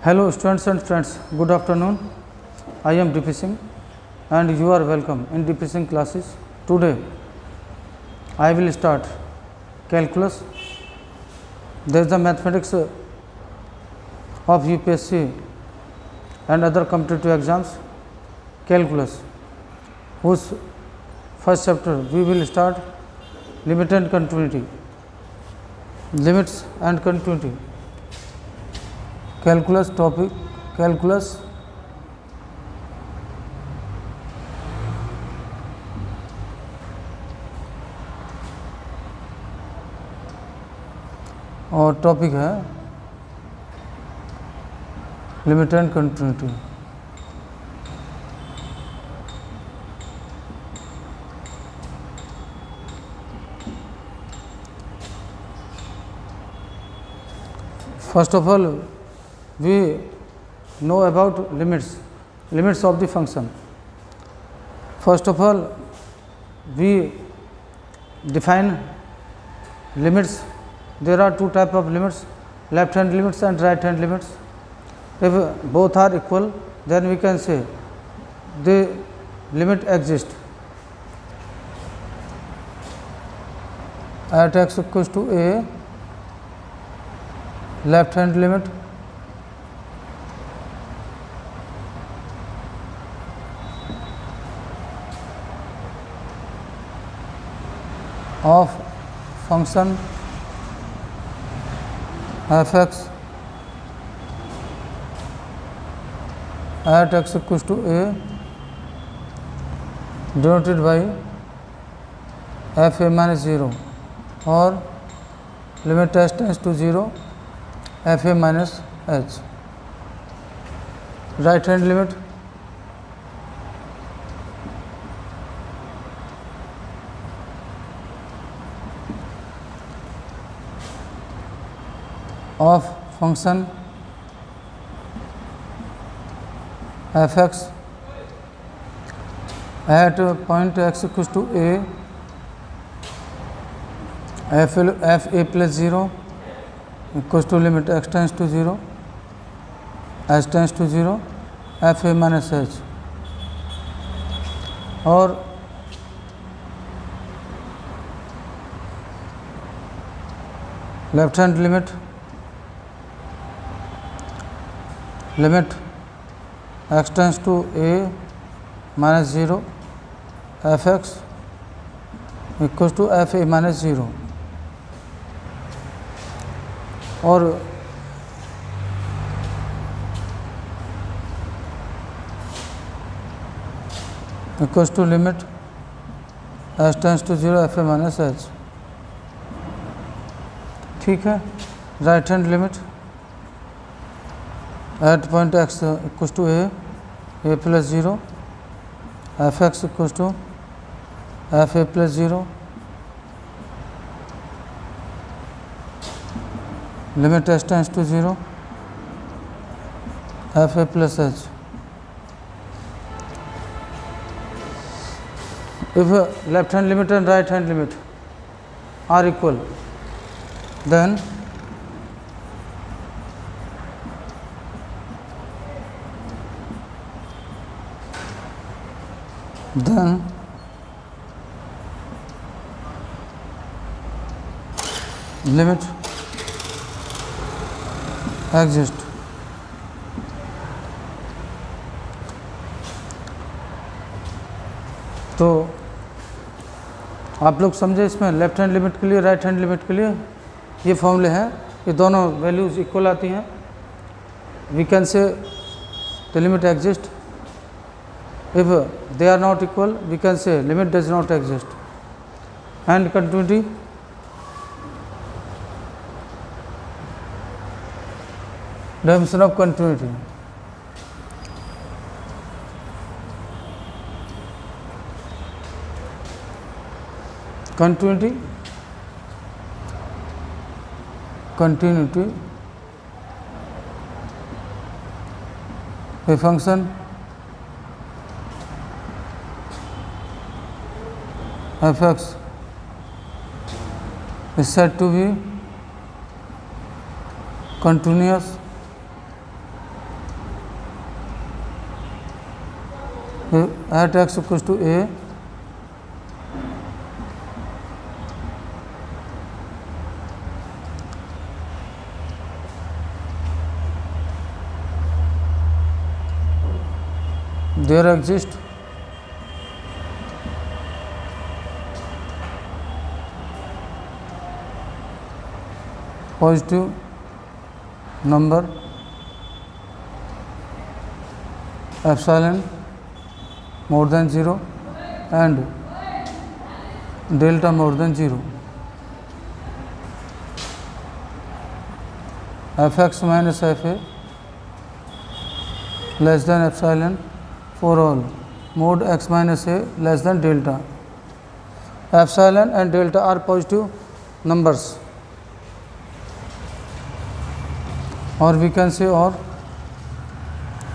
Hello students and friends, good afternoon. I am DP Singh and you are welcome in DP Singh classes. Today I will start calculus. There is the mathematics of UPSC and other competitive exams, calculus, whose first chapter we will start limit and continuity, limits and continuity. Calculus topic, calculus और topic है limit and continuity. First of all, we know about limits of the function. First of all, we define limits. There are two types of limits, left hand limits and right hand limits. If both are equal, then we can say the limit exists at x equals to a, left hand limit, of function f(x) at x equals to a denoted by fa minus 0 or limit s tends to 0 fa minus h. Right hand limit of function f(x) at point x equals to a fa plus 0 equals to limit x tends to 0 h tends to 0 fa minus h, और left hand limit x tends to a minus 0 f(x) equals to fa minus 0 और equals to limit s tends to 0 fa minus h. ठीक है। Right hand limit at point x equals to a plus 0 f(x) equals to fa plus 0 limit s tends to 0 fa plus h. If left hand limit and right hand limit are equal, then limit exists. तो आप लोग समझे इसमें left hand limit के लिए, right hand limit के लिए ये फॉर्मूले हैं, ये दोनों वैल्यूज इक्वल आती हैं। We can say the limit exist. If they are not equal, we can say limit does not exist. And continuity, definition of continuity. Continuity, a function f(x) is said to be continuous at x equals to a, there exists positive number epsilon more than 0 and delta more than 0. Fx minus Fa less than epsilon for all, mod x minus a less than delta. Epsilon and delta are positive numbers, or we can say, or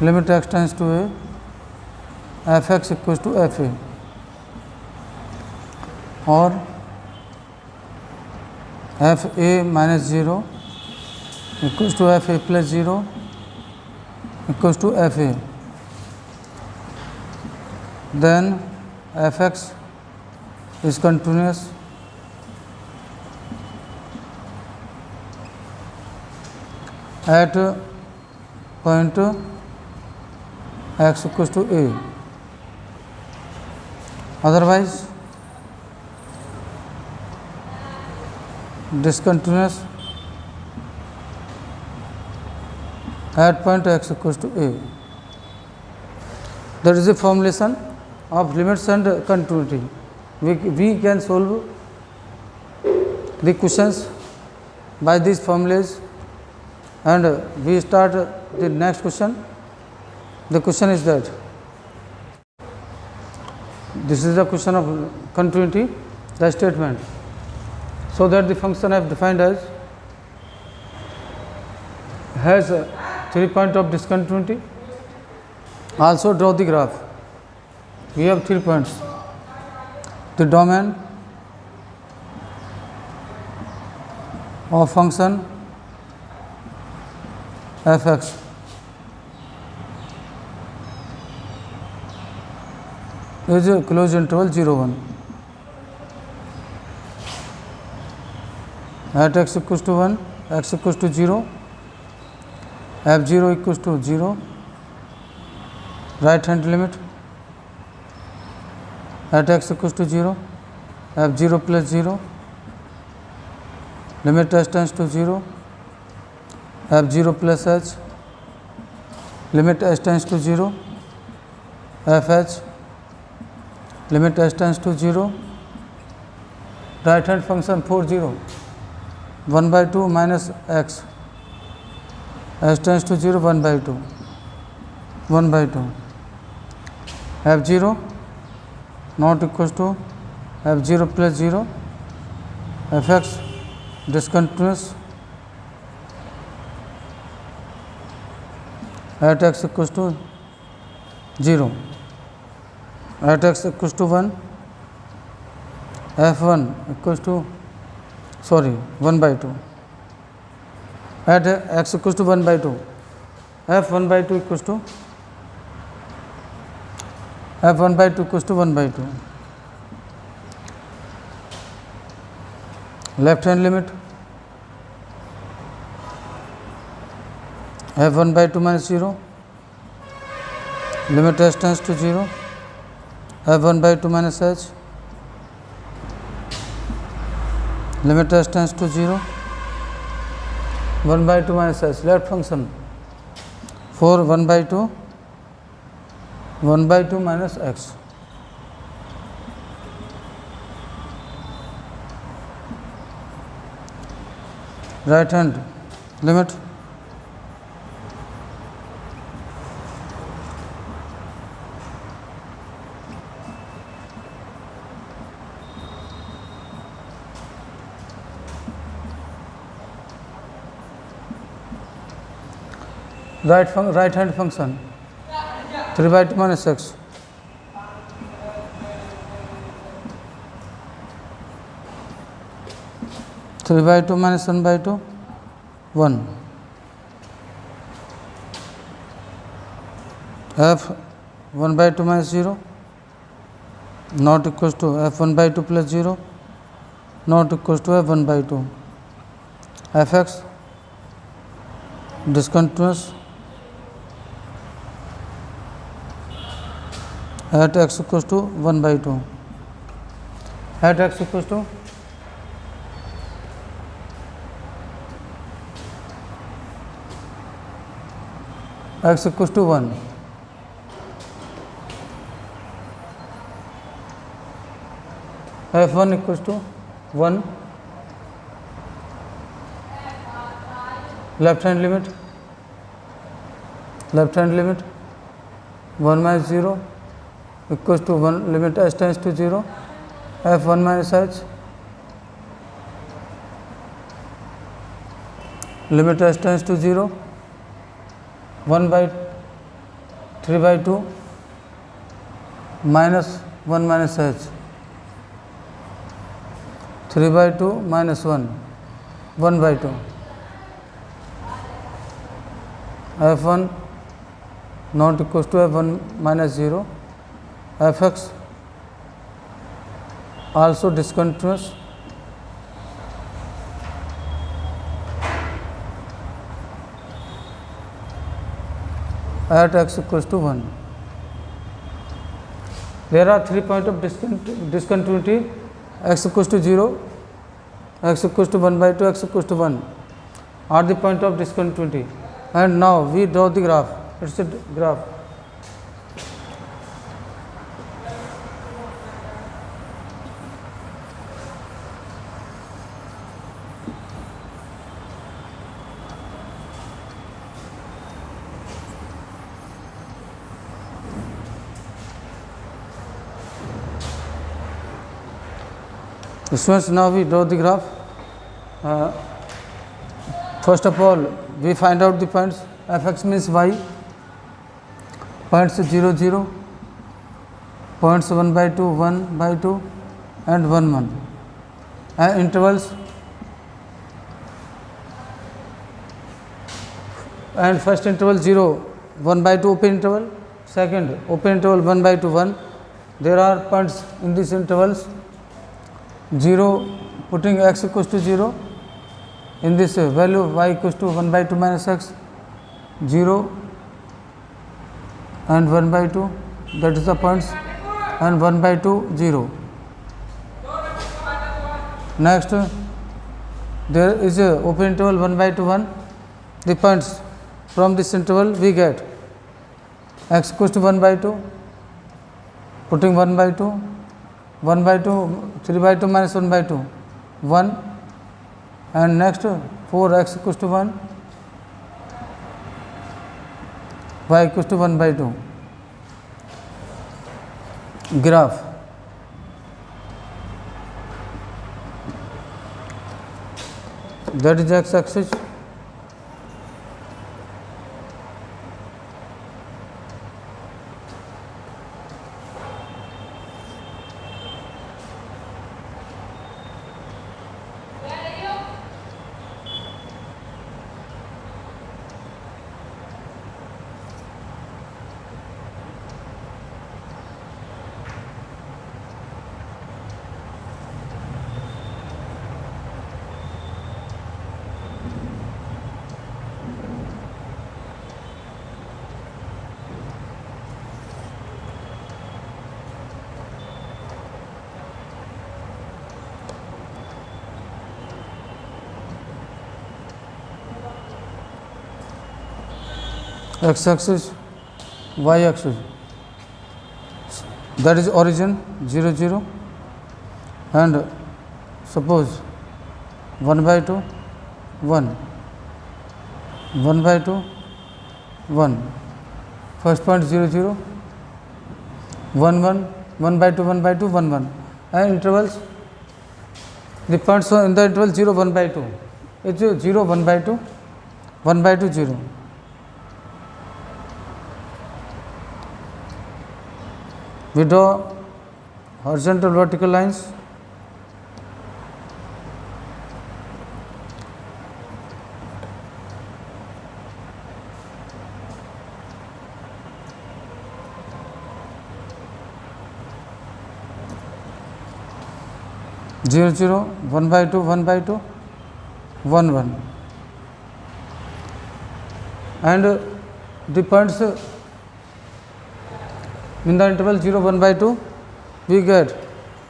limit x tends to a, fx equals to fa, or fa minus 0 equals to fa plus 0 equals to fa. Then fx is continuous at point x equals to a, otherwise discontinuous at point x equals to a. That is the formulation of limits and continuity. We can solve the questions by these formulas, and we start the next question. The question is that this is the question of continuity, the statement. So that the function I have defined as has 3 points of discontinuity. Also draw the graph. We have 3 points. The domain of function fx is a closed interval 0 1. At x equals to 1, x equals to 0, f0 equals to 0, right hand limit at x equals to 0, f0 plus 0, limit h tends to 0, f0 plus h, limit h tends to 0, fh, limit h tends to 0, right hand function 4 0, 1 by 2 minus x, h tends to 0, 1 by 2, 1 by 2, f0 not equals to f0 plus 0, fx discontinuous at x equals to 0, at x equals to 1, f1 equals to 1 by 2, at x equals to 1 by 2, f1 by 2 equals to f1 by 2 equals to 1 by 2. Left hand limit f1 by 2 minus 0, limit h tends to 0, f1 by 2 minus h, limit h tends to 0, 1 by 2 minus h, left function 4 1 by 2, 1 by 2 minus x. Right hand limit right hand function 3 by 2 minus x, three by 2 minus 1 by 2, 1, f 1 by 2 minus 0 not equals to f1 by 2 plus 0 not equals to f1 by 2. Fx discontinuous at x equals to 1 by 2. At x equals to x equals to 1. f1 equals to 1. Left hand limit 1 minus 0 equals to 1 limit h tends to 0 f1 minus h limit h tends to 0 1 by 3 by 2 minus 1 minus h 3 by 2 minus 1 1 by 2 f1 not equals to f1 minus 0 fx also discontinuous at x equals to 1. There are 3 points of discontinuity x equals to 0, x equals to 1 by 2, x equals to 1 are the point of discontinuity. And now we draw the graph. It's a graph. Students, now we draw the graph. First of all, we find out the points. Fx means y, points 0 0, points 1 by 2 1 by 2 and 1 1, and intervals, and first interval 0 1 by 2 open interval, second open interval 1 by 2 1. There are points in these intervals 0 putting x equals to 0, in this value y equals to 1 by 2 minus x 0 and 1 by 2, that is the points, and 1 by 2 0. Next there is a open interval 1 by 2 1. The points from this interval we get x equals to 1 by 2 putting 1 by 2, 1 by 2 3 by 2 minus 1 by 2 1, and next 4x equals to 1, y equals to 1 by 2. Graph. That is x axis, x axis, y axis, that is origin 0 0, and suppose 1 by 2 1, 1 by 2 1, first point 0 0, 1 1, 1 by 2 1 by 2 1 1, and intervals, the points in the interval 0 1 by 2, it's 0 1 by 2 1 by 2 0. We draw horizontal vertical lines. 0 0, 1 by 2, 1 by 2, 1 1, and the points in the interval 0 1 by 2 we get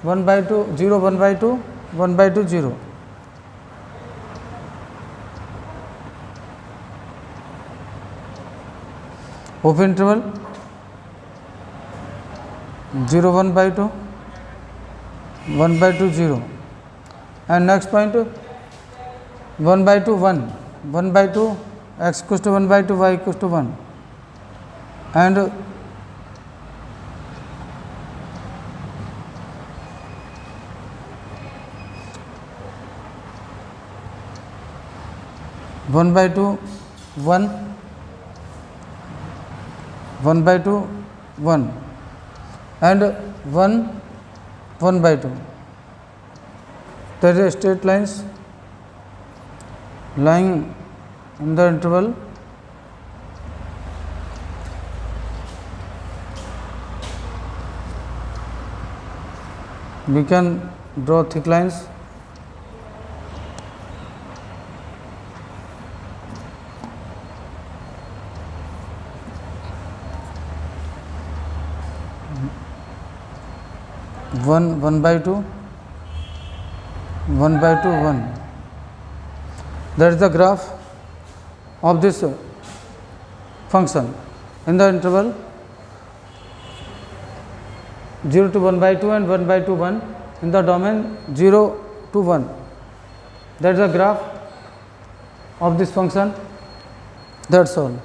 1 by 2 0 1 by 2 1 by 2 0. Open interval 0 1 by 2 1 by 2 0, and next point 1 by 2 1 1 by 2 x equals to 1 by 2 y equals to 1, and 1 by 2 1 1 by 2 1, and 1 1 by 2. There are straight lines lying in the interval we can draw thick lines. One by 2 1 by 2 1. That is the graph of this function in the interval 0 to 1 by 2 and 1 by 2 1 in the domain 0 to 1. That is the graph of this function. That's all.